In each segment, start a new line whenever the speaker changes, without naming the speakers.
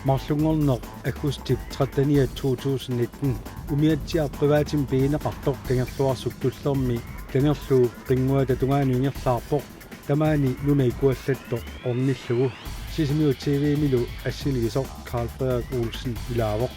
Marslungerner akustik 13/2019 umiatsia privaatin peeneqartoq kangerluarsuk tullermi kangerluu qinguata tungaaniungerlaarpoq tamaani nuna ikuallattoq ornillugu sisimiu TV-milu assiligisoq Carl Frederik Olsen ilaavoq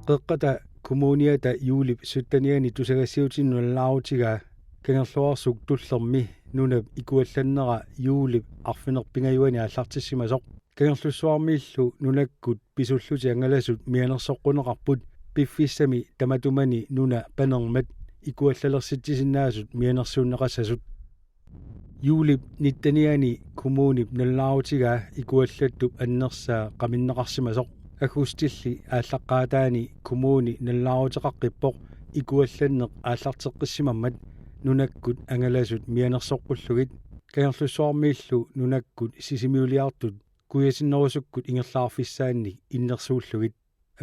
qeqqata kommuniata juulip suttaniani tusagassiutinnuallaautigaa kangerluarsuk tullermi nunap ikuallannera juulip arfinerpingayuani allartissimasoq kangerlussuarmiillu nunakkut pisulluti angalasut mianersoqquneqarput piffissami tamatumani nuna panermat ikuallalерситсисиннаасут mianersuunneqassasut juulip nittaniani kommunip nallaautigaa ikuallattup annersaa qaminneqarsimasoq akustilli ааllaqqaataani kommuni nallaaruteqaqqippoq ikuallanneq aallarteqqissimammat nunakkut angalasut mianersoqqullegit kangerlussuarmiillu nunakkut sisimiuliartut kuyasinnerusukkut ingerlaarfissaanni innersuullugit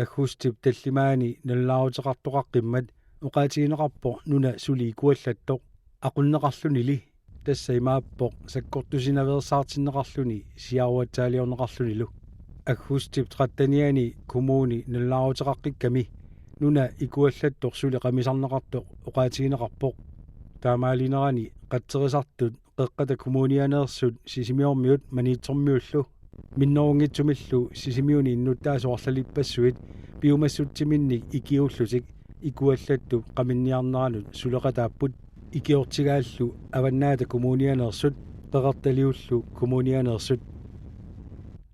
akustik tallimaani nallaaruteqartoqaqqimmat uqaatigineqarpoq nuna suli ikuallattoq aqunneqarlunili tassa imaappoq sakkortusinaversaartinneqarluni siaruataaliorneqarlunilu akustik 13niani kommuni nallaaruteqaqqikami nuna ikuallattoq suli qamisarneqartoq uqaatigineqarpoq taamaalinerani qatterisartut qeqqata kommunianeersut sisimiormiut maniitsormiullu minnorungitsumillu sisimiuni innuttaasoqarlalippassugit piumassuttiminnik ikiullutik ikuallattup qaminniarneranut suleqataapput ikiortigaallu avannaata kommunianeersut qeqertaliullu kommunianeersut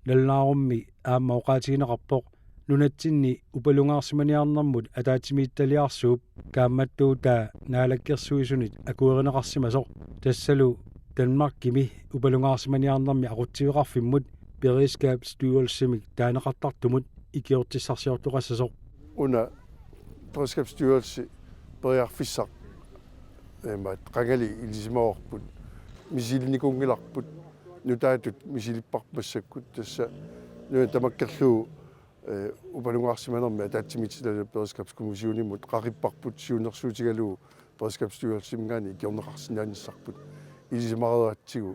nallaarummi aamma uqaatigineqarpoq nunatsinni upalungaarsimaniarnermut ataatimiittaliarsuup kaammattuutaa naalakkersuisunit akuerineqarsimasoq tassalu Danmarkimi upalungaarsimaniarnermi aqutsiviqarfimmut beredskabsstyrelsemik taaneqartartumut ikiortissarsiortuqassasoq
Under beredskabsstyrelse beriarfissaq qangali ilisimoorput misilnikungilarput nutaatut misilipparmassakkut tassa nu tamakkerluu upalungaarsimanermi ataatimitsilalu beredskabskommissionimut qaripparput siunersuutigaluu beredskabsstyrelsemgaani ikiorneqarsinnaanissarput ilisимарератсигу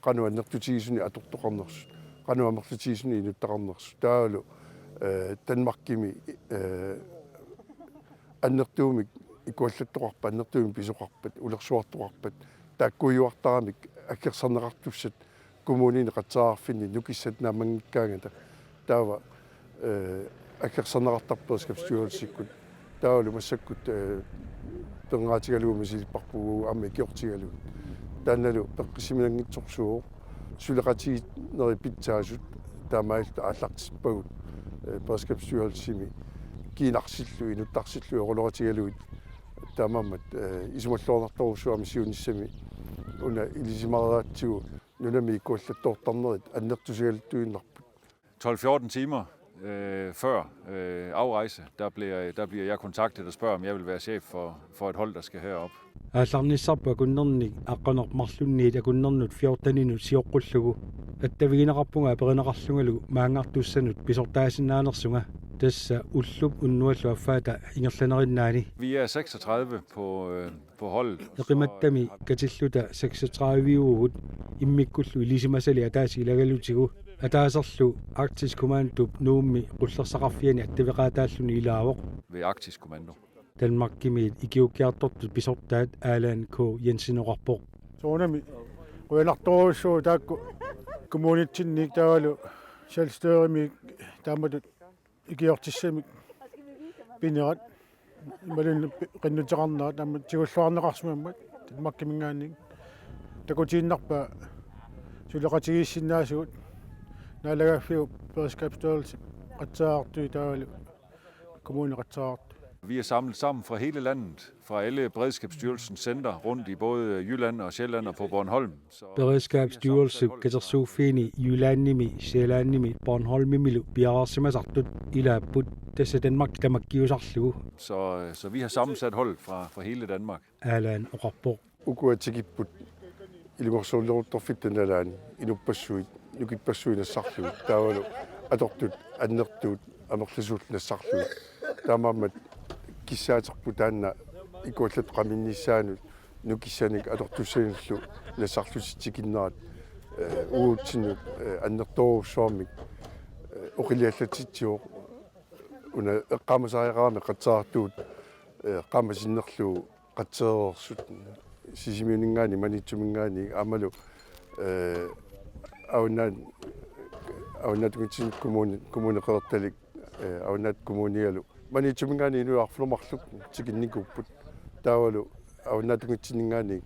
qanu annertutigisuni atortoqarnersut qanu amerlutigisuni inuttaqarnersut taalu Danmarkimi annertuumik ikuallattoqarpa annertuumi pisoqarpat ulersuartoqarpat taakkuiuartaramik akkersarneqartussat kommunini qatsaraarfinni nukissat naamangikkaangata taava akkersarneqartarpeerskapstyrelsikkut taalu massakkut pengaatigalugu misilipparpugu amma ikiortigalugu taannalu peqqisiminangitsorsuuq suleqatigineri pitsaasut taamaalta aallartispagut beredskabsstyrelsimi kiinarsillu inuttarsillu oruloratigalugut taamammat isumalluarnartorussuami siunissami una ilisимарератсигу nunami ikuallattoortarnerit annertusigaluttuinnarput
12-14 timer før afrejse, der bliver jeg kontaktet og spørger, om jeg vil være chef for et hold, der skal herop.
Aallarnissarpa kunnernik aqqanermarlunniit akunnernut 14-inut siorqullugu attavigineqarpunga perineqarlungalugu maangartussanut pisortaasinaanersunga tassa ullup unnuallu affaata ingerlanerinnaani
Vi er 36 på holdet.
eqimattami katilluta 36-viugut immikkullu ilisimasali ataasiilagalutigu ataaserlu Arktisk Kommandotup nuummi qullersaqarfiani attaviqaataalluni ilaavoq
Ved Arktisk Kommando.
Danmarkimiit ikiukkiartortut pisortaat Allan K. Jensen-oqarpoq
soonami quyanartorussuu taakku kommunitsinnik taavalu selvstyremik taamatut ikiortissamik pinerat imalun qinnutiqarnaa taammat tigulluarneqarsumammat Danmarkimingaannik takutiinnarpa suleqatigiissinnaasugut naalagaffiu beredskabsstyrelse qatsaartui taavalu kommune qatsaart
Vi er samlet sammen fra hele landet, fra alle Beredskabsstyrelsens center rundt i både Jylland og Sjælland og på Bornholm.
Beredskabsstyrelse katersuuffiini Jylannimi Sjælannimi Bornholmimilu piaraarsimasartut ilaapput tässä Danmark tamakkiusarlugu
Så vi har sammensat hold fra hele Danmark.
aalaan oqarpoq
Ukuatigipput ilungorsuulleruttorfittanalaani inupassuit nukipassuinassarlugut taavalu atortut annertuut amerlisuulnassarlugut taamaammat kissaaterpu taanna ikuallat qaminnissaanut nukissanik atortussaanillu nassarlusitikinnerat uutsinut annertoruussuarmik oqiliallatitsuoq una eqqamasariaqaami qatsaartuut qaamasinnerlu qatseerersut sisimiuningaani manitsumingaani amalu aunnaatungitsin kommuneqertalik aunnaat kommunialu manitsumingaani inuarflumarluk tikinnikupput taavalu aunnaatungitsinningaani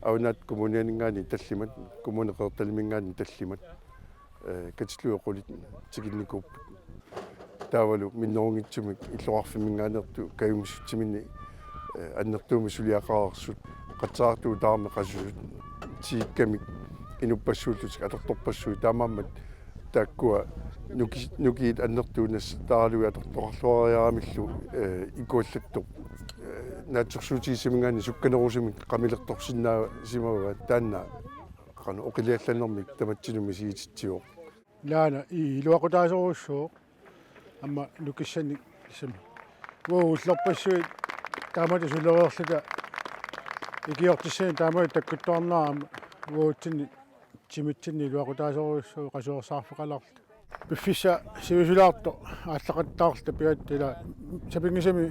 aunnaat kommunianingaani tallimat kommuneqertalimingaani tallimat katsilluoqulit tikinnikupput taavalu minnorungitsumik illoqarfimingaanertu kayumissutsimini annertuumi suliaqaarsut qatsaartuu taarme qassusut tiikkamik inupassuullutik atortorpassui taamaammat taakkua nukiit annertuunas taaralui atortoqarluariaramillu ikuallattoq naatsorsuutigissimingaani sukkanerusumik qamilertorsinnaa simaga taanna qanu oqiliallannermik tamatsinumi siititsioq
laana iluaqutaasorussoo amma nukissani issami uullerpassuit taamata sulereerluta ikiortissani taamata takkuttuarnaarama uutsinni timitsinni iluaqutaasorussoo qasuersaarfeqalarta piffissa sivisulaarto ааллақаттаарта пиаттила сапингисами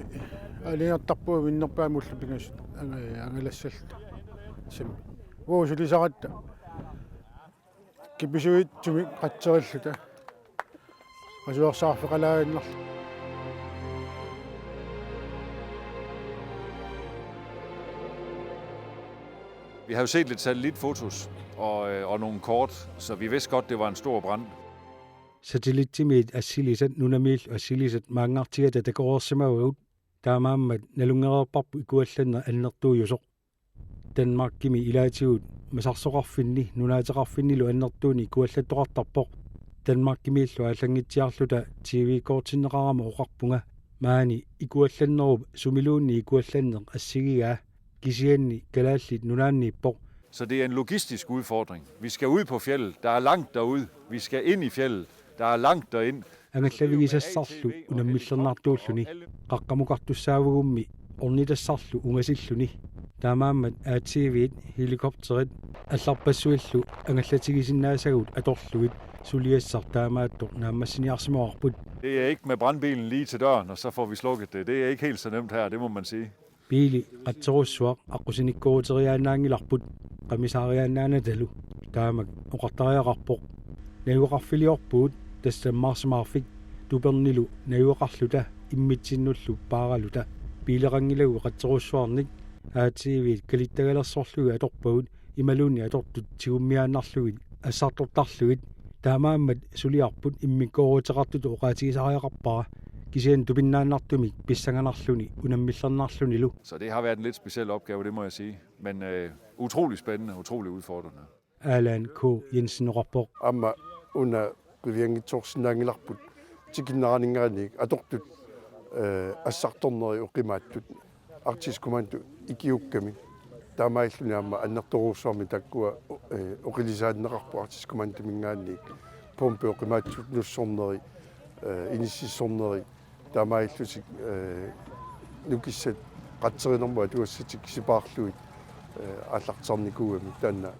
алингертарпуу миннерпаамуллу пингас ангалассалта сами уусулисаратта киписуитсуми қатсериллута qasuersaarfeqalaaginnarlu
Vi har jo set lidt satellitfotos og nogle kort, så vi vidste godt, det var en stor brand.
satellittimit assilisat nunamil assilisat maangartigata takoorsimaguut taamaammat nalungereerparpu ikuallanner annertuujusoq Danmarkimi ilaatigut masarsoqarfinni nunaateqarfinnilu annertuuni ikuallattoqartarpoq Danmarkimiillu aallangitsiarluta TV-kortinneqarama oqarpunga maani ikuallannerup sumiluunni ikuallanneq assigigaa kisianni kalaallit nunaanniippoq.
Så det er en logistisk udfordring. Vi skal ud på fjeldet. Der er langt derude. Vi skal ind i fjeldet. Der er langt derind.
Angallavigisassarlu unammillernaartuulluni qaqqamuqartussaavuгummi ornitassarlu ungasilluni taamaammat ATV-it helikopterit алларпассуиллу ангаллатигисиннаасагут аторлугит сулиассар таамааттоқ нааммассиниарсимоарпут.
Det er ikke med brandbilen lige til døren, og så får vi slukket det. Det er ikke helt så nemt her, det må man sige.
Biili qatserussuaq aqusinikkuuteriaanaangillarput qamisaariaanaanatalu taamak oqartariaqarpoq najuqarfiliorpuut tassammaarsimaarfik tupernilu najuqarluta immitsinullu paaraluta piileqangilagu qatserussuarnik ATV kalittagalersorlugu atorpagut imaluunni atortut tigummiaannarlugit assartortarlugit taamaammat suliarput immikkoruteqartut oqaatigisariaqarpara kisian tupinnaannartumik pissanganarluni unammillernaarlunilu.
Så det har været en lidt speciel opgave, det må jeg sige. Men utrolig spændende, utrolig udfordrende.
Aalaan K. Jensen Rappork.
Amma una qiviangitsorsinnaangilarput tikinnaraningaanik atortut assartorneri uqimaattut artiskumantu ikiukkami taamailluni amma annertoruussuarmi takkua oqilisaanneqarpu artiskumantumingaannik pompe uqimaattut nussorneri inississorneri taamaillusik nukissat qatserinerma tuassatik sipaarluit аллартарникууами таанна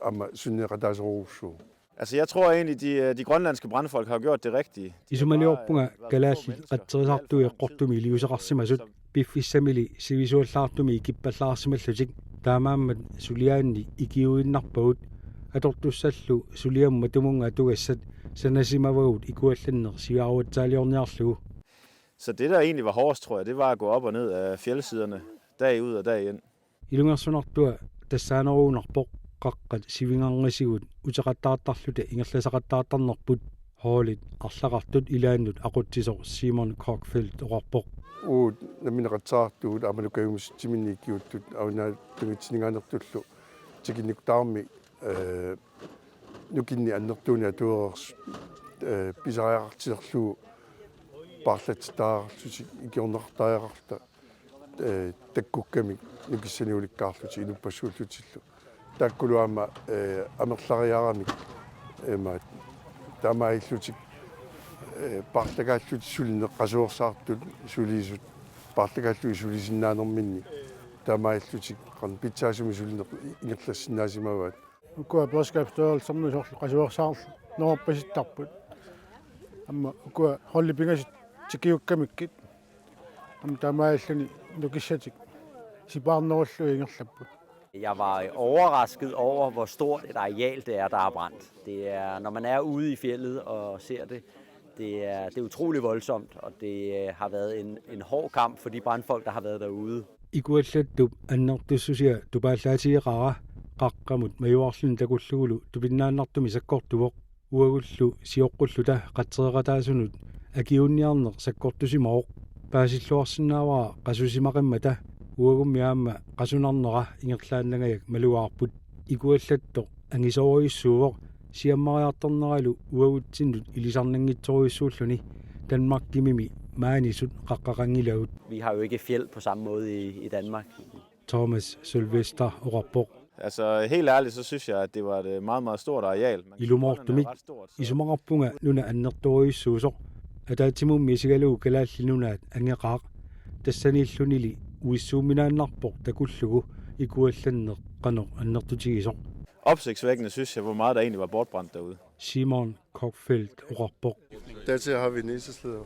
амма суннеқатаасоруussuu.
Altså jeg tror egentlig de grønlandske brandfolk har gjort det rigtige.
Isumaliorpunga kalaalli qatserisartui eqqortumi liuseqarsimasut piffissamili sivisuallaartumi ikippallaarsimallutik taamaammat suliaanni ikiuinnarpagut atortussallu suliamma tumunga tugassat sanasimavagut ikuallanner siviaruatsaaliorniarlugu.
Så det der egentlig var hårdest, tror jeg, det var at gå op og ned af fjeldsiderne dag ud og dag ind.
Ilungersunartua tassaaneruunarpoq qaqqat sivingarngasigut uteqattaartarluta ingerlasaqattaartarnerput hoolit arlaqartut ilaannut aqutsisoq Simon Korkfeldt oqarpoq
uut namineqatsaartuut amalukayumustiminiikkiuttut aunaatungitsiningaanertullu tikinniktaarmi nukinni annertuuni atuerers pisariaqartiserlugu парлатитаарсути икиорнартаярарта таккукками нукиссаниуликкаарлути инуппассууллутиллу тааккулуама амерлариарамик эма тамаиллутик парлагааллути сулинеқ қасуорсаартут сулиисут парлагааллуи сулисиннаанерминни тамаиллутик қан питсаасуми сулинеқ ингерлассинаасимаваат
укуа перскапстоол сомну сорл qasuorsaarl noorpasittarput amma ukua hollipingasit tikиуккамиккит amma tamaalluni nukissatik sipaarnerullu ingerlapput.
Jeg var overrasket over, hvor stort et areal det er, der er brændt. Det er, når man er ude i fjeldet og ser det, det er utrolig voldsomt, og det har været en hård kamp for de brandfolk, der har været derude.
Ikuallattup annertussusia tupaallaatiiqara qaqqamut majuarlun takullugulu tupinnaannartumi sakkortuvoq uagullu sioqqulluta qatseeqataasunut akiunniarneq sakkortusimooq paasilluarsinnaawaa qasusimaqimmata uagummiaamma qasunarnera ingerlaannagajak maluaarput ikuallattoq angisoriussuuvoq siammariartarneralu uagutsinut ilisarnanngitsoruissuulluni Danmark-kimimi maanisut qaqqaqangilagut.
Vi har jo ikke fjeld på samme måde i Danmark.
Thomas Sylvester Orapok.
Altså helt ærligt, så synes jeg, at det var et meget, meget stort areal.
Ilumortumik isumarpunga nuna annertoriussuusoq ataatimuummi sigalugu kalaallinunaat angeqaaq tassanillunili uissuuminaannarpoq takullugu ikuallanneq qanoq annertutigisoq.
Opsigtsvækkende synes jeg, hvor meget der egentlig var bortbrændt derude.
Simon Kokfeldt Orapok.
Dertil har vi næsesleder.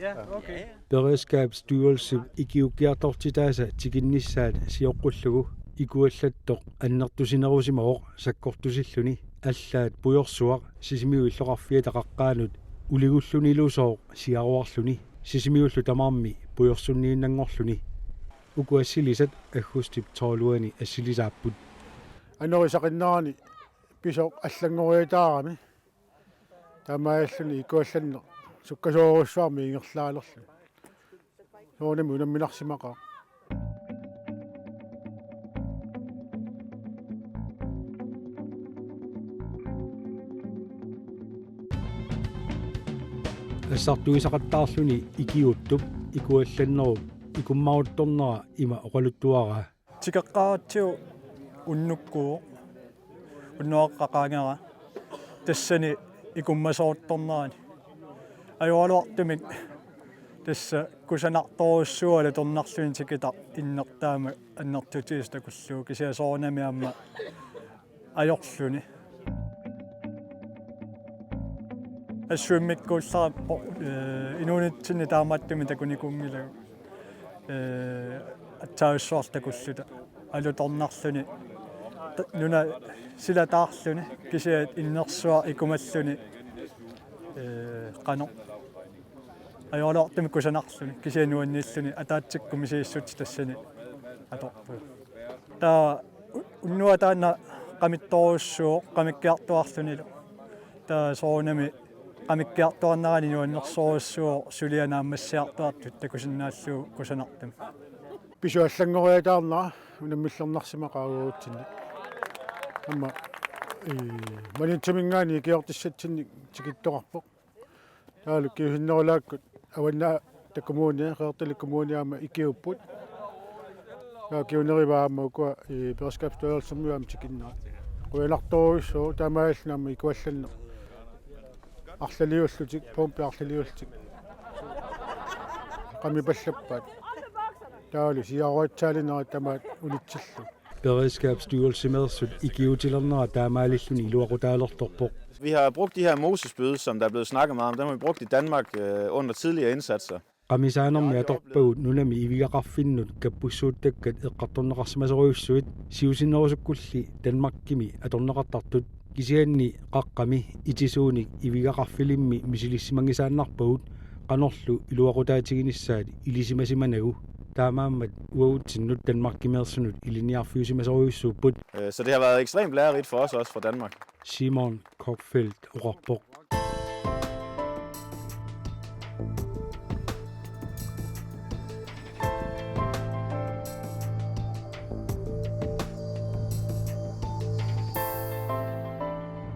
Ja, okay.
Beredskabsstyrelse ikiukiartortitaasa tikinnissaat sioqqullugu ikuallattoq annertusinerusimooq sakkortusilluni allaat pujorsuaq sisimiuilloqarfia taqaqqaanut uligullunilusooq siaruarluni sisimiullu tamarmi pujorsunniinnangorluni ukuassilisat agustip tooluani assilisaaput
Annorisaqinnaarni pisoq allangoriitaarami tamaalluni ikuallanneq sukkasuorussuarmi ingerlaalerlu soonami unamminarsimaqa
ассартуисақаттаарлуни икиутtup икуалланнеру икуммарутторнера има оқалуттуара
тикеққаратсиу уннуккуу уннуаққақаангера тассани икуммасоорторнерани аюалуартумик тасса кусанарторуссуала торнарлуни тикита иннертаама аннертутиис такуллуу кисиасоорнамиамма ajorluni ассуиммиккууллараппо инуунитсини таамааттуми такуникунгилагу аттаависсуартакуллута алуторнарлуни нуна силатаарлуни кисиат иннерсуа икумаллуни qano ajorluartumi kusanарлуни кисиануаннииллуни атаатсиккуми сииссут тассани аторпу таа уннуа таана qamittoorussuu qamikkiartuarlunilo taa soonami qamikkiartuarnerani nuannersorussuu sulianaammassiartuartut takusinnaalluu kusanartum
pisuallangoriataarnera unammillernersimaqaaguutsinni amma manitsumingaani ikiortissatsinni tikittoqarpoq taalu kiusinnerulaakkut awanna takumuunia qeertalikumuuniaama ikiupput kiunerivaama ukua beredskabsstyrelsermuam tikinnaa quilartoruissuu tamaallnaama ikuallanne арлалиуллутик помпи арлалиуллутик qamipallappaat taali siaruatsaalineraa tamaat unitsillу
Beredskabsstyrelsemersut ikiutilernera taamaalilluni iluaqutaalertorpoq.
Vi har brugt de her Moses-spyd, som der er blevet snakket meget om. Dem har vi brugt i Danmark under tidligere indsatser.
Qamisaanermi atorpagut nunami iviaqarfinnut kappussuuttakkat eqqartorneqarsimaseruissuit siusinnerusukkulli Danmark-kimi atorneqartartut kisianni qaqqami itisuunik iviaqarfilimmi misilissimangisaannarpagut qanorlu iluaqutaatiginissaat ilisimasimanagu taamaammat uagutsinnut Danmark-kimersunut iliniarfiusimaseruissuupput.
Så det har været ekstremt lærerigt for os også fra Danmark.
Simon Kokfeldt Orapok.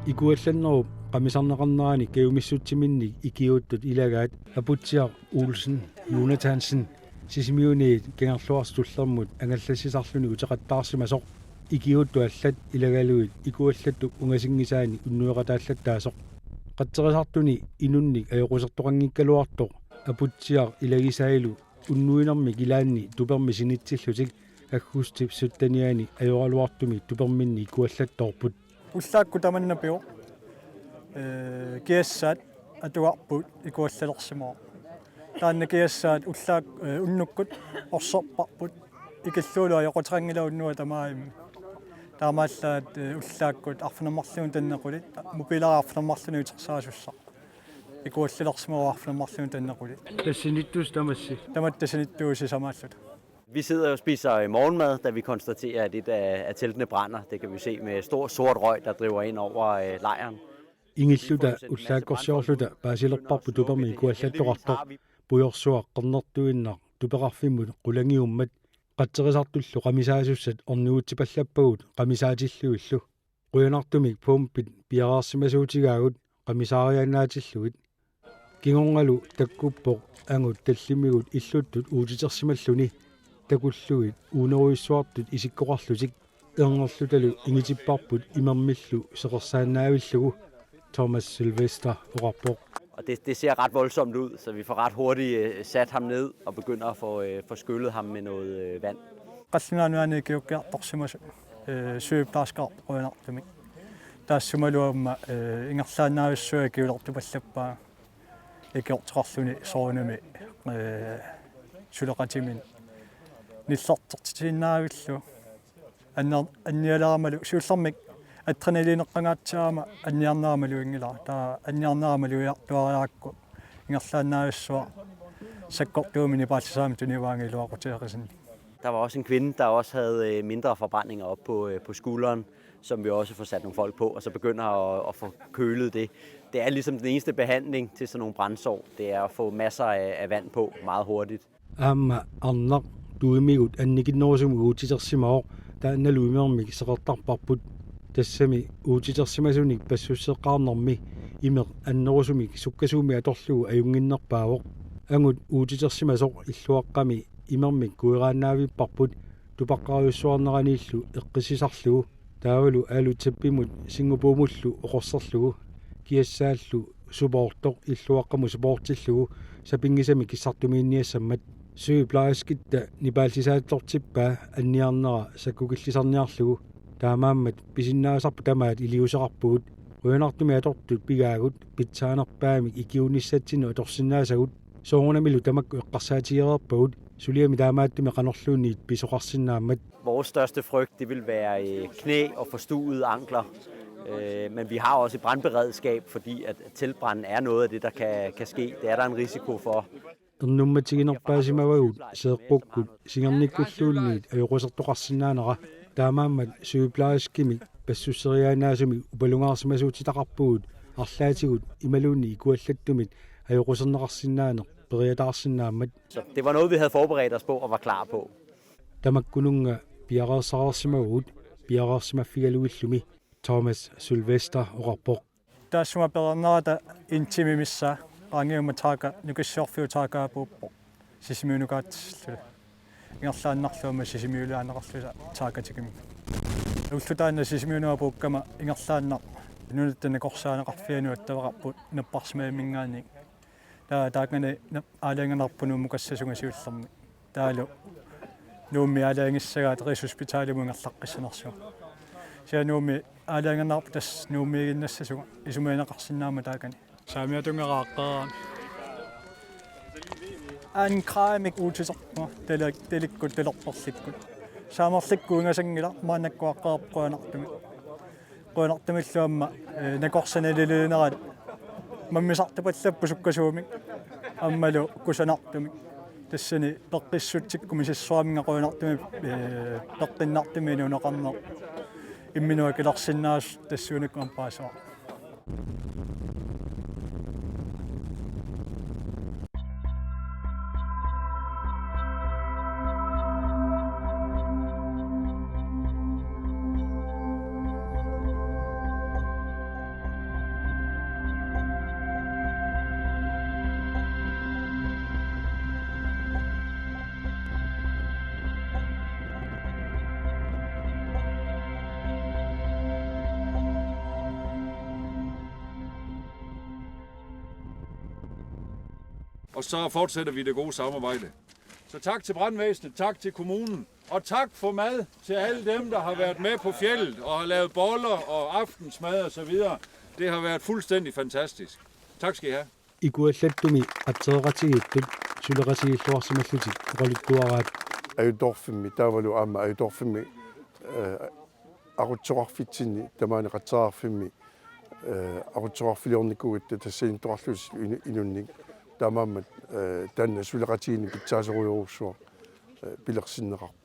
Ikuallannerup qamisarneqarnerani kiumissuttiminnik ikiuuttut ilagaat aputiar Olsen Jonathansen sisimiuniit kingerluarstullermut angallassisarluni uteqattaarsimasoq ikiuttu allat ilagaluit ikuallattuk ungasingisaani unnueqataallattaasoq qatterisartuni inunnik ajoqusartoqanngikkaluartoq aputiar ilagisailu unnuinermi kilaanni tupermi sinitsillutik аггустип суттаниани ajorluartumi tuperminni ikuallattorput
уллаакку таманнапио киассаат атуарпут икуаллалерсимоо таанна киассаат уллаак уннуккут орсерпарпут икаллуулуа якутарангилауннуа тамаами таамааллаат уллааккут арфнаммарлуун таннекулит мобилаарарфнаммарлуни утерсаасусса икуаллалерсимоо арфнаммарлуун таннекулит
тассиниттус тамасси
таматтасиниттууси самааллут.
Vi sidder og spiser morgenmad, da vi konstaterer, at et af teltene brænder. Det kan vi se med stor sort røg, der driver ind over lejren.
ingilluta ullaakkorsiorluta paasilerparpu tupermi ikuallattoqartoq puyorsuaq qernertuinnar tuperarfimut qulangiummat qatterisartullu qamisaasussat ornuutsipallappagut qamisaatilluillu quyanartumik puumpit piaraarsimasuutigaagut qamisaariannaatilluit kingorngalu takkuppoq angut tallimigut illuttut uutitersimalluni takulluit uuneruissuartut isikkoqarlutik ernerlutalu ingitipparput imermillu seqersaannaavillugu Thomas Sylvester Oqarpoq.
Og det ser ret voldsomt ud, så vi får ret hurtigt sat ham ned og begynder at få skyllet ham med noget vand.
Qassinaanuani kiukkiartorsimus syyptaasqaarp quyanartumik taassummaluamma ingerlaannaavissuа kiulertupallappaa ikiortiqarluni soorunumi suleqatimin nillartortitiinnaavillу анниаларамалу сууллэрмик аттренелинеққангаатсаама анниарнаамалу ингила таа анниарнаамалуиартуариаакку ингерлааннаависсуа саккортуумини пааллисаами туниваангилуақутеқисин.
Der var også en kvinde, der også havde mindre forbrændinger op på skulderen, som vi også får sat nogle folk på, og så begynder at få kølet det. Det er ligesom den eneste behandling til sådan nogle brændsår. Det er at få masser af vand på meget hurtigt.
Amma annar tuimigut annikinnorsum uutitersimaor taannaluimermik seqertarparput tassami uutitersimasunik passusseqqaarnermi imer annerusumik sukkasuumi atorlugu ajunginnerpaavoq angut uutitersimasoq illuaqqami imermik kuiraannaavipparput tupaqqariussuarneraniillu eqqisisarlugu taavalu aaluttappimut singupuumullu oqorserlugu kiassaallu suportoq illuaqqamu suportillugu sapingisami kissartumiinniassammat syyplaaskitta nipaalsisaallortippaa anniarnera sakkukillisarniarlugu taamaammat pisinnaasarpu tamaat iliuseqarpugut uyanartumi atortut pigaagut pitsaanerpaamik ikiunissatsinnu atorsinnaasagut soorunamilu tamakku eqqarsaatigereerpagut suliami taamaattumi qanorluunniit pisoqarsinnaammat.
Vores største frygt, det vil være knæ og forstuede ankler. Men vi har også et brandberedskab, fordi at teltbranden er noget af det, der kan ske. Det er der en risiko for.
Ernummatiginerpaasimawagut seeqqukkut singernikkulluunniit ajoqusartoqarsinnaanera taamaammat syyplaaskimik passusseriaanaasumi upalungaarsimasuutitaqarpugut arlaatigut imaluunni ikuallattumit ajoqusernaqarsinnaaneq periataarsinnaammat.
Så det var noget, vi havde forberedt os på og var klar på.
Tamakkununga piararsararsimagut piaraarsimaffigaluillumi Thomas Sylvester Oqarpoq.
Taassuma pernerata intimimissa qaangiuma taaka nukissorfiu taakaapuppo sisimiunukaatsillu ingerlaannarluuma sisimiuluaaneqarlusa taakatikimi ullutaanna sisimiunuapuukkama ingerlaannar nunuttana korsaaneqarfianu attavaqarput napparsmaammingaanni taakngani aalaanganarpunu mukassasunga siullermi taalu nuummi aalaangissagaat risusspitaalimu ngerlaqqissanersuga sianuummi aalaanganarpu tas nuummiiginnassasuga isumaanaqarsinnaama taakani saamiatungeraaqqeraami ankraamik uutiserma talikkut talerperlikkut saamerlikku ingasangila maannakkuaqqerepquanartumi quanartumilluamma nakorsanalileenerat mammisartapallappu sukkasuumik ammalu kusanartumik tassani peqqissutsikkum sissuaminga quanartumi peqqinnartumi nuneqarner imminua kilarsinnaas tassuunik ampaasua.
og så fortsætter vi det gode samarbejde. Så tak til brandvæsenet, tak til kommunen, og tak for mad til alle dem, der har været med på fjeldet og har lavet boller og aftensmad og så videre. Det har været fuldstændig fantastisk. Tak skal I have.
Ikuallаттumi атсеэратигиттут сулератигиллуарсималлути оқалуттуараат
ajudorfimmi taavalu aama ajudorfimmi arutsoqarfitsinni tamaani qatsaqarfimmi arutsoqarfiliornikugut tassiintoqarlus inunnik tamaammat tanna suleqatiini pitsaaseruyoruussuar pilersinneqarpu.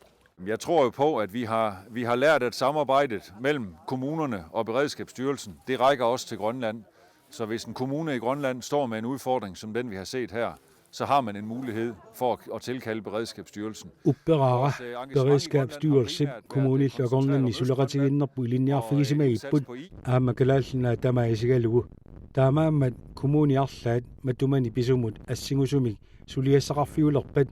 Jeg tror jo på, at vi har lært, at samarbejdet mellem kommunerne og Beredskabsstyrelsen, det rækker også til Grønland. Så hvis en kommune i Grønland står med en udfordring som den, vi har set her, så har man en mulighed for at tilkalde Beredskabsstyrelsen.
Upperaara Beredskabsstyrelse kommunillaqornanni suleqatiginnerpu ilinniarfigisimagiput aammakalaallina tamaisigalugu taamaammat kommuniarlaat matumani pisumut assingusumik suliassaqarfiulerpat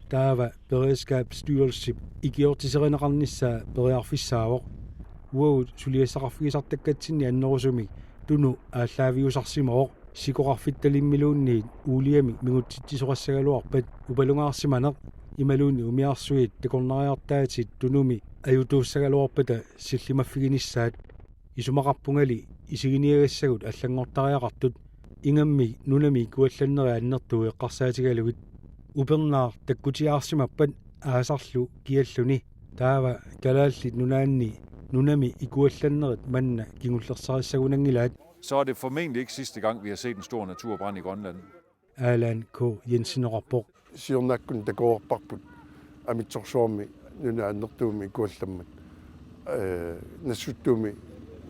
taava Beredskabsstyrelse ikiortiserineqarnissaa periarfissaawoq uagut suliassaqarfigisartakkatinni annerusumik tunu ааllaaviusarsimooq sikoqarfittalimmiluunniit uuliami mingutittisoqassagaluarpat upalungaarsimaneq imaluunni umiarsuit takornariartaatit tunumi ajutuussagaluarpata sillimaffiginissaat isumaqarpungali isiginiagassagut аллангортариақартут ингамми нунами куалланнери аннертуи эққарсаатигалугит упернаар таккутиаарсимаппат аасарлу киаллуни таава калааллит нунаанни нунами икуалланнерит манна кигуллерсариссагунангилаат.
Så er det formentlig ikke sidste gang, vi har set en stor naturbrand i Grønland.
Alan K. Jensen rapport.
Siornakkun takuorparput amitsorsuarmi nunaannertuumi ikuallammat nassuttuumi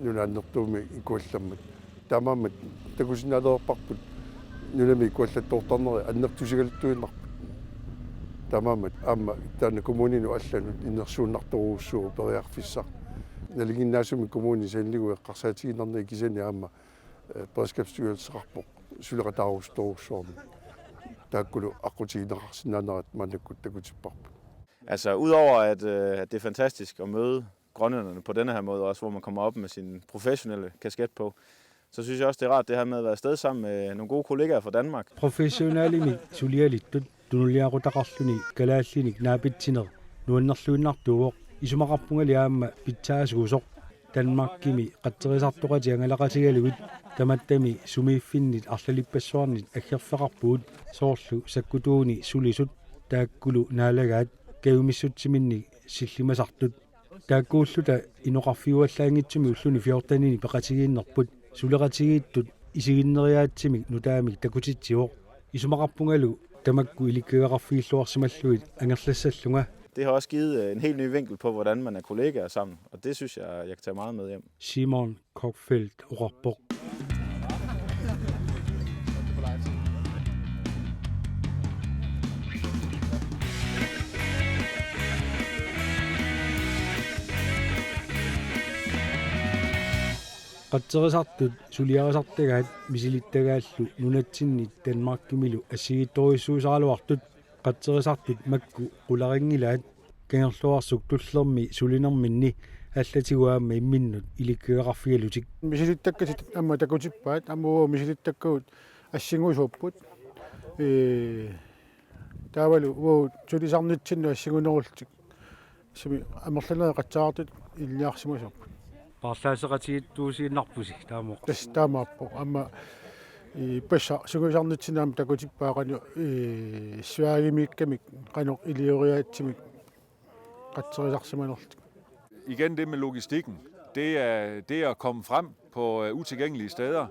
nunaannertuumi ikuallammat tamaammat takusinaalerparput nunami ikuallattuortarneri annertusigaluttuinarput tamaammat aamma taana kommuninu allanut innersuunnartoruussuu periarfissaq naliginnaasumi kommuni saanligu eqqarsaatiginnarni kisani aamma Beredskabsstyrelseqarpoq suleqataarustoruussuarmi taakkulu aqutigineqarsinnaanarat mannakkut takutipparput.
Altså udover at det er fantastisk at møde grønlænderne på denne her måde også, hvor man kommer op med sin professionelle kasket på, så synes jeg også, det er rart det her med at være afsted sammen med nogle gode kollegaer fra Danmark.
Professionaalimi sulialittut tunuliaqutaqarluni kalaallinik naapitsiner nuannerluinnartuuq isumaqarpungali aamma pitsaasugusoq Danmarkimi qatterisartoqatiangalaqatigalugut tamattami sumiiffinnit arlalipassuarnit aggerfeqarpuut soorlu sakkutuuni sulisut taakkulu naalagaat kayumissutsiminni sillimasartut taakkuulluta inoqarfiuallaangitsumi ulluni fiortanini peqatigiinnerput suleqatigiittut isiginneriaatsimik nutaamik takutitsiuq isumaqarpungalu tamakku ilikkeeqarfiilluarsimalluit angerlassallunga.
Det har også givet en helt ny vinkel på, hvordan man er kollegaer sammen, og det synes jeg kan tage meget med hjem.
Simon Kokfeldt rapport. Qatserisartut suliarasartagaat misilittagaallu nunatsinni Danmarkimilu assigittorissuusaraluartut qatserisartut makku qularingilaat kangerluarsuk tullermi sulinerminni аллатигуаама имминнут иликкеқарфигалутик
мисилиттаккасит амма такутиппаат аммуу мисилиттаккагут ассигуусууппут таавалу уу сулисарнитсинну ассигунерултик сими амерланаа қатсаартут илниарсимасуп
парлаасеқатигиттуусииннарпуси таамоо
таамааппо амма пасса сулисарнитсинаам такутиппаақану сваагимиккамик канеқ илиориаатсимик қатсерисарсиманерлтик.
Igen det med logistikken, det er at komme frem på utilgængelige steder.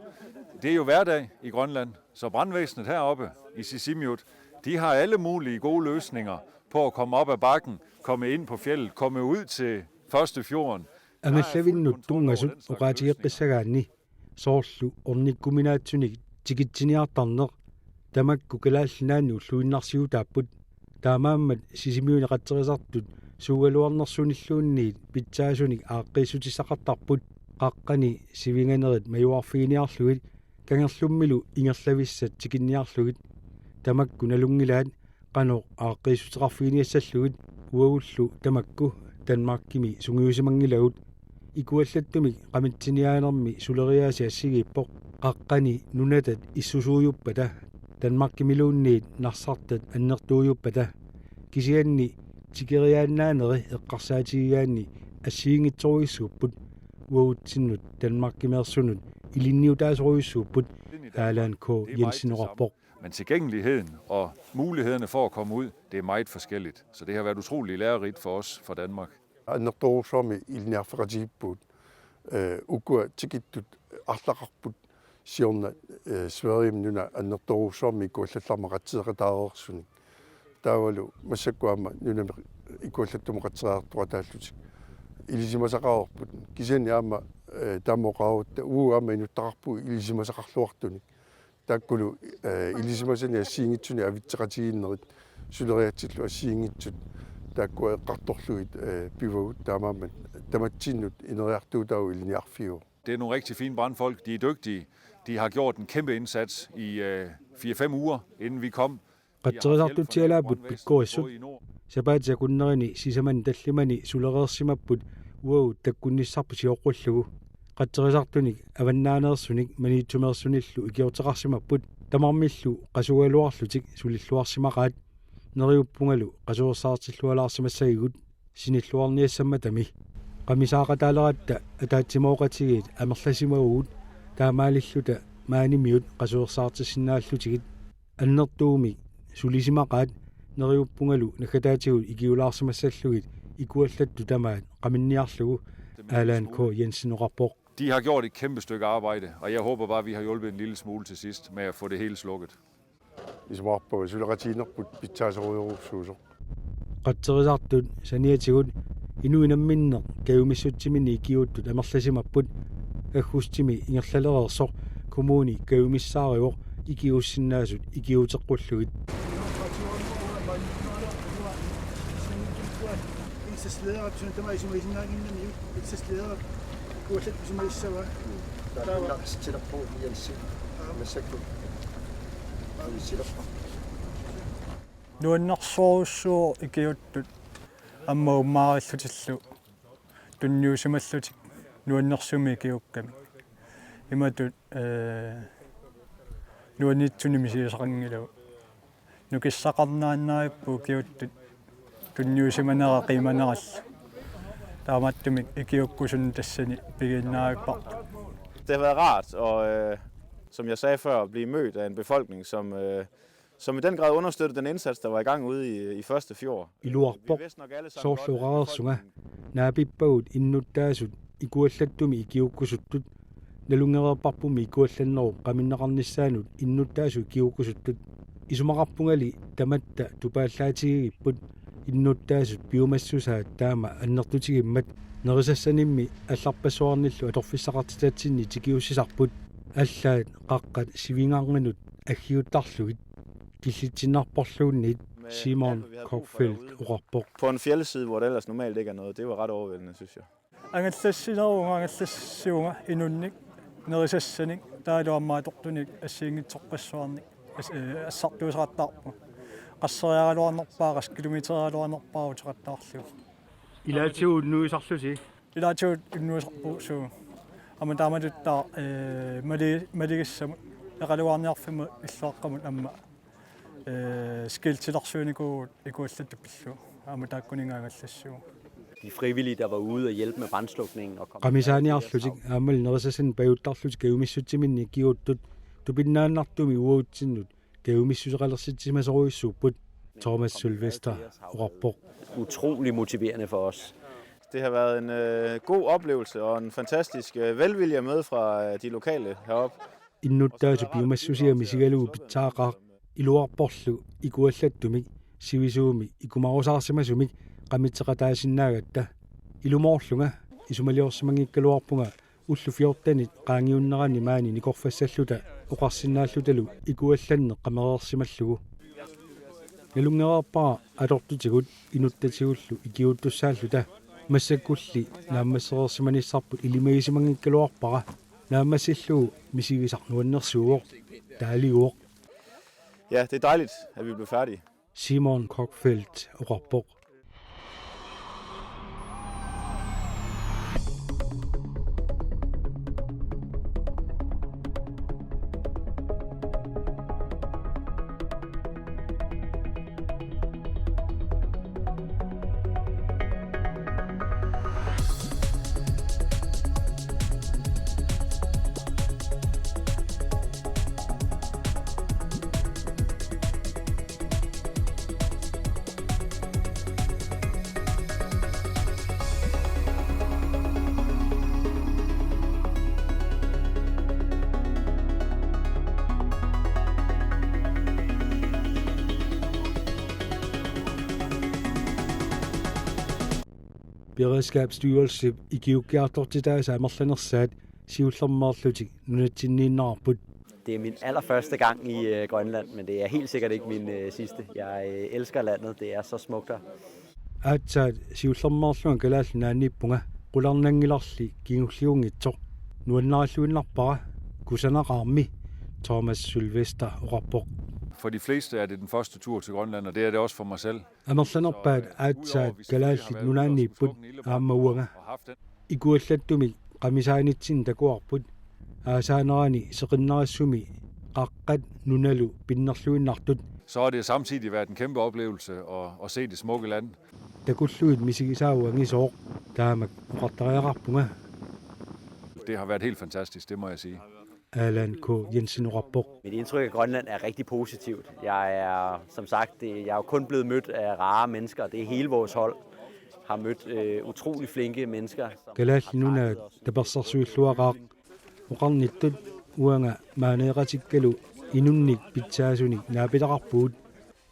Det er jo hverdag i Grønland, så brandvæsenet heroppe i Sisimiut, de har alle mulige gode løsninger på at komme op ad bakken, komme ind på fjeldet, komme ud til første fjorden.
Angallavinnut tungasut uqaatigeqqissagaanni soorlu ornikkuminaatsunik tigittiniartarneq tamakku kalaallunaanni ulluinnarsiutaapput taamaammat Sisimiuni qatserisartut suugaluarnersunilluunniit pitsaasunik aaqqissutisaqartarput qaqqani sivinganerit majuarfiiniarlugit kangerlummilu ingerlavissat tikinniarlugit tamakku nalungilaat qanoq aaqqissuteqarfiiniassallugit uagullu tamakku Danmarkimi sungiusimangilagut ikuallattumik qamittiniaanermi suleriaasi assigiippoq qaqqani nunatat issusuujuppata Danmark miluunniit narsartat annertuujuppada kisianni tikeriaannaaneri eqqarsaatigigaanni assiingitsoruissuupput uagutsinnut Danmark-kimersunut ilinniutaasoruissuupput Allan K. Jensen Oqarpoq.
Men tilgængeligheden og mulighederne for at komme ud, det er meget forskelligt. Så det har været utrolig lærerigt for os fra Danmark.
Annertorusormi ilniarfaqatigipput ukua tikittut арлақарпут сиорна Sverige нуна аннерторуссуарми икуаллаллармақатсеқатаарерсуни таавалу массаккуама нунами икуаллаттумақатсеқартуа тааллутик илисимасақарпут кисани аама таамоқаавутта ууаама инуттақарпу илисимасақарлуартуни тааккулу илисимасани ассиингитсуни авитсеқатигииннерит сулериатсиллу ассиингитсут тааккуа эққарторлуит пивагут таамаамат таматсиннут инериартуутау илниарфиу.
Det er nogle rigtig fine brandfolk. De er dygtige. De har gjort en kæmpe indsats i 4-5 uger, inden vi kom.
Qatserisaartutialaaput pikkuissut sapaatiakunnerini sisaman tallimani sulereersimapput uagut takkunnissarpu sioqqullugu qatserisaartunik avannaaneersunik maniitsumeersunillu ikiorteqarsimapput tamarmillu qasugaluarlutik sulilluarsimaqaat neriuppungalu qasuersaartillualaarsimassagigut sinilluarniassammatami qamisaaqataaleratta ataatsimooqatigiit amerlasimagugut taamaalilluta maanimiut qasuersaartissinnaallutigut annertuumi sulisimaqaat neriuppungalu nakataatigut ikiulaarsimassallugit ikuallattu tamaat qaminniarlugu Allan K. Jensen Oqarpoq.
De har gjort et kæmpe stykke arbejde, og jeg håber bare, at vi har hjulpet en lille smule til sidst med at få det hele slukket.
Ismarpo suleratiinerput pitsaaseruйорусsuusoq
qatserisaartut saniatigut inuinamminner kaumissutsimini ikiuttut amerlasimapput aggustimi ingerlalereersoq kommuni kaumissaariuq ikiussinnaasut ikiuteqqulluit
nuannersorussuu ikiuttut аммауммаариллутиллу тунниусималлутик нуаннерсуми киукками иматут нуанитсуними сиусақангилу нукиссақарнааннааппу киуттут тунниусиманера қиманералла тааматтумик икиуккусун тассани пигиннаагпар.
Det har været rart, og som jeg sagde før, at blive mødt af en befolkning, som i den grad understøttede den indsats, der var i gang ude i første fjord.
Iluarpoq soorluqareersunga naapippagut innuttaasut ikuallattumi ikiukkusuttut nalungereerparpumi ikuallanneru qaminneqarnissaanut innuttaasut kiukkusuttut isumaqarpungali tamatta tupaallaatigigipput innuttaasut piumassusaat taama annertutigimmat nerisassanimmi алларпассуарниллу аторфиссақартитаатсинни тикиуссисарпут аллаат qaqqat sivingaarnganut аггиуттарлугит killitsinarporluunniit Simon Kochfeldt Oqarpoq.
På en fjeldside, hvor det ellers normalt ikke er noget, det var ret overvældende, synes jeg.
Angallassinerunga angallassiunga inunnik nerisassanik taaluammaatoqtunik assiingitsoqqassuarnik assartuusaqattaarpu qasseriaaluarnerpaaras kilometeriaaluarnerpaaruteqattaarlugu
Ilaatigut nuisarlusi
ilaatigut innuisarpu suu ama taamatuttaa maligissamut eqaluarniarfimu illuaqqamut amma skiltilarsuunikuut ikuallattuppillu ama taakkuningaangallassuu.
De frivillige, der var ude og hjælpe med brandslukningen.
Qamisaaniarlutik aamal nerisassan pajuttarlutik kaumissutsiminni kiuttut tupinnaannartumi uagutsinnut kaumissuseqalersitsimasoruissuupput Thomas Sylvester Oqarpoq.
Utrolig motiverende for os.
Det har været en god oplevelse og en fantastisk velvilje møde fra de lokale heroppe.
Innuttaatu piumassusiami sigalugu pitsaaqaaq iluarporlu ikuallattumik sivisuumi ikumarusaarsimasumik qamitseqataasinnaaгаtta ilumorlunga isumaliorsimangikkaluarpunga ullu 14 qaangiunnerani maani nikorfassalluta oqarsinnaallutalu ikuallanne qamereersimallugu nalungereerpara atortutigut inuttatigullu ikiuttussaalluta massakkulli naammassereersimanissarput ilimagisimangikkaluarpara naammassillugu misigisarnuannersuuoq taaliguoq.
Ja, det er dejligt, at vi blev færdige.
Simon Kochfeldt Oqarpoq. Beredskabsstyrelse igiukiartortitaas amerlanersaat siullermaarlutik nunatsinniinnaarput.
Det er min allerførste gang i Grønland, men det er helt sikkert ikke min sidste. Jeg elsker landet. Det er så smukt her.
Aatsaat siullermaarluan kalaallunaanniippunga qularnangilarli kingulliungitsoq nuannaralluinlarpara kusanaqarmi Thomas Sylvester Rapport.
For de fleste er det den første tur til Grønland, og det er det også for mig selv.
Amerlanerpaat aatsaat kalaallit nunaanniipput aammauanga ikuallattumi qamisaanitsin takuarput aasaanerani seqinnarassumi qaqqat nunalu pinnerluinnartut
Så har det samtidig været en kæmpe oplevelse at se det smukke land.
takulluit misigisaawangisoq taamak uqartariaqarpunga
Det har været helt fantastisk, det må jeg sige.
Allan K. Jensen Rapport.
Mit indtryk af Grønland er rigtig positivt. Jeg er, som sagt, jeg er jo kun blevet mødt af rare mennesker. Det er hele vores hold. Har mødt utrolig flinke mennesker.
Kalaallinuna tapersarsuilluaqaaq uqarnittut uanga maaneeratikkalu inunnik pitsaasuni naapitaqarpuut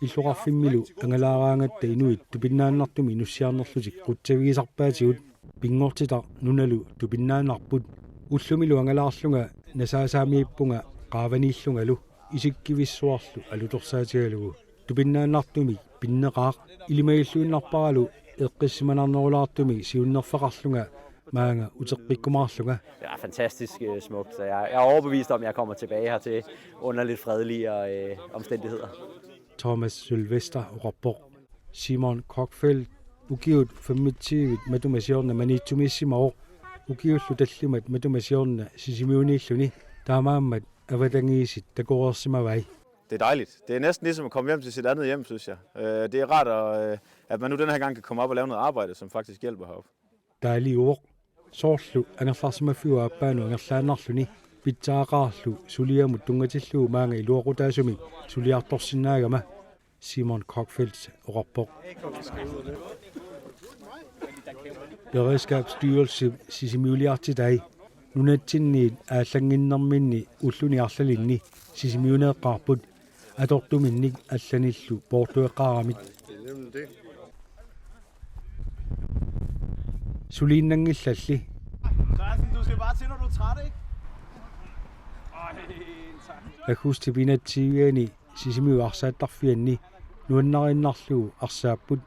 illuqarfimmilu angalaaraangatta inuit tupinnaannartumi inussiarnerlutik qutsavigisarpaatigut pingortitar nunalu tupinnaannarput ullumilu angalaarlunga nasaasaamiippunga qaavaniillungalu isikkivissuarlu alutorsaatigalugu tupinnaannartumi pinneqaaq ilimailluinnarparalu eqqissimanaarnerulaartumi siunnerfaqarlunga maanga uteqqikkumaarlunga.
Det er fantastisk smukt, så jeg er overbevist om, at jeg kommer tilbage hertil under lidt fredelige omstændigheder.
Thomas Sylvester Rapport. Simon Kochfeldt ukiut 25 matumasiorna manitumissimao ukiullu tallimat matumasiorna sisimiuniilluni taamaammat avatangiisit takorersimavai.
Det er dejligt. Det er næsten ligesom at komme hjem til sit andet hjem, synes jeg. Det er rart, at man nu den her gang kan komme op og lave noget arbejde, som faktisk hjælper heroppe.
Taali uoq soorlu angerlarsimafiua appaanu angerlaanarluni pitsaaqaarlu suliamut tungatillu maanga iluoqutaasumi suliartorsinnaagama Simon Kochfeldt Rapport. Beredskabsstyrelse sisimiuliartitai nunatsinniit aallanginnerminni ulluniarlalinni sisimiuneeqqaarput atortuminnik allanillu portueqqaaramit suliinnangillalli
Du skal bare til, når du er træt, ikke?
akustipinatsiviani sisimiuarsaattarfianni nuannarinnarlugu arsaapput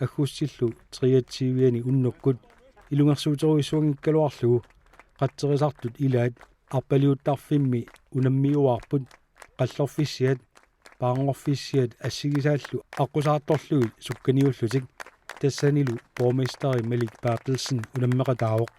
акусsillu triatsiviani unnukkut ilungersuutoriisuangikkaluarlugu qatterisartut ilaat arpaliuttarfimmi unammiuarput qallorfissiat paangorfissiat assigisaallu aqusaartorlugi sukkaniullutik tassanilu borgmesteri Malik Babelsen unammeqataawoq.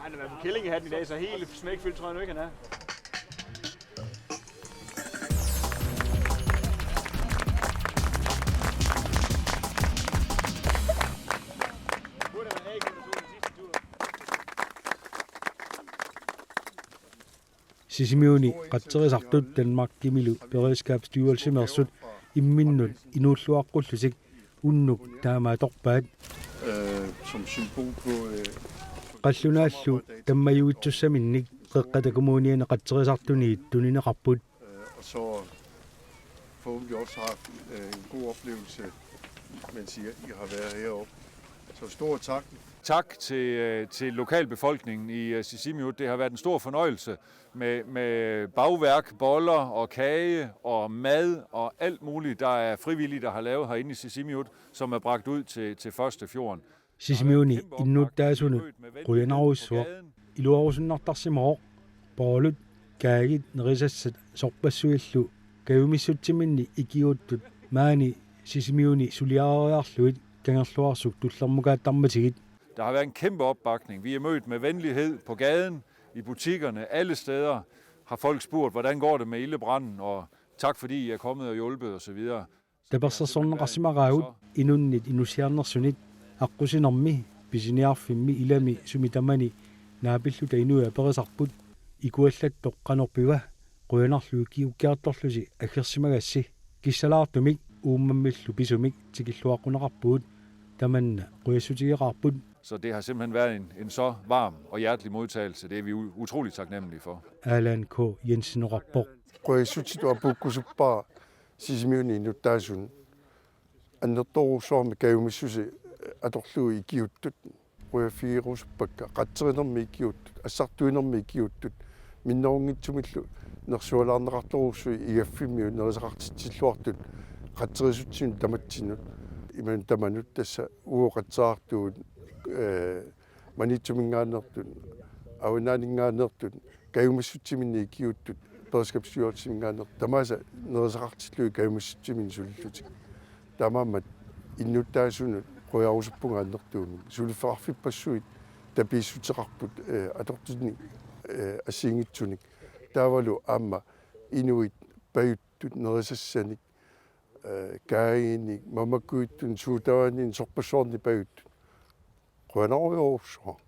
Han har været på kællingehatten i dag, så helt smækfyldt tror jeg nu ikke, han er.
Sisimiuni qatserisartut Danmark kimilu beredskabsstyrelsemersut imminnut inuulluaqqullusik unnuk taamaatorpaat
som symbol på
qallunaallu tammayuitsussaminnik qeqqatakomuniana qatserisartuni tunineqarput
og så forhåbentlig også haft en god oplevelse, mens I har været heroppe. Så stor tak.
Tak til lokalbefolkningen i Sisimiut. Det har været en stor fornøjelse med bagværk, boller og kage og mad og alt muligt, der er frivillige, der har lavet herinde i Sisimiut, som er bragt ud til første fjorden.
Sisimiuni innuttaasunut quyanarussuaq iluarusunnartarsimooq poolut kaagit nerisassat sorpassuillu kayumissuttiminni ikiuttut maani Sisimiuni suliariarluit kangerluarsuk tullermukaattarmatigit.
Der har været en kæmpe opbakning. Vi er mødt med venlighed på gaden, i butikkerne, alle steder har folk spurgt, hvordan går det med ildebranden, og tak fordi I er kommet og hjulpet osv.
Tapersassornerqasimaraut inunnit inusiarnersunit aqusinermi pisiniarfimmi ilami sumitamani naapilluta inuya perisarput ikuallattoq qanorpiva quyanarlu kiukkiartorlusi aggersimagassi kissalaartumik uumammillu pisumik tikilluaqunaqarpuut tamanna quyassutigeqarput.
Så det har simpelthen været en så varm og hjertelig modtagelse. Det er vi utroligt taknemmelige for.
Alan K. Jensen rapport.
Quaysutit apukkusuppaa Sisimiuni inuttaasun annertorusormi kayumissusi atorluu ikiuttut quyafiirusuppakka qatserinermi ikiuttut assartuinermi ikiuttut minnorungitsumillu nersualaarneqartorussui igaffimmiu nerisaqartitsilluartut qatserisutsin tamatsinut iman tamanut tassa uoqatsaartuut manitsuminngaanertut awinaaninngaanertut kayumissutsiminni ikiuttut beredskabsstyrelseminngaaner tamasa nerisaqartillui kayumissutsimin sulillutik tamaamat innuttaasunut quyarusupungaannertuumi suliffarfipassuit tapiissutеqarput atortuni assiingitsunik taavalu aamma inuit pajuttut nerisassanik kaagiinnik mamakkuittun suutavanin sorpassoorni pajuttut quyanaruyurussua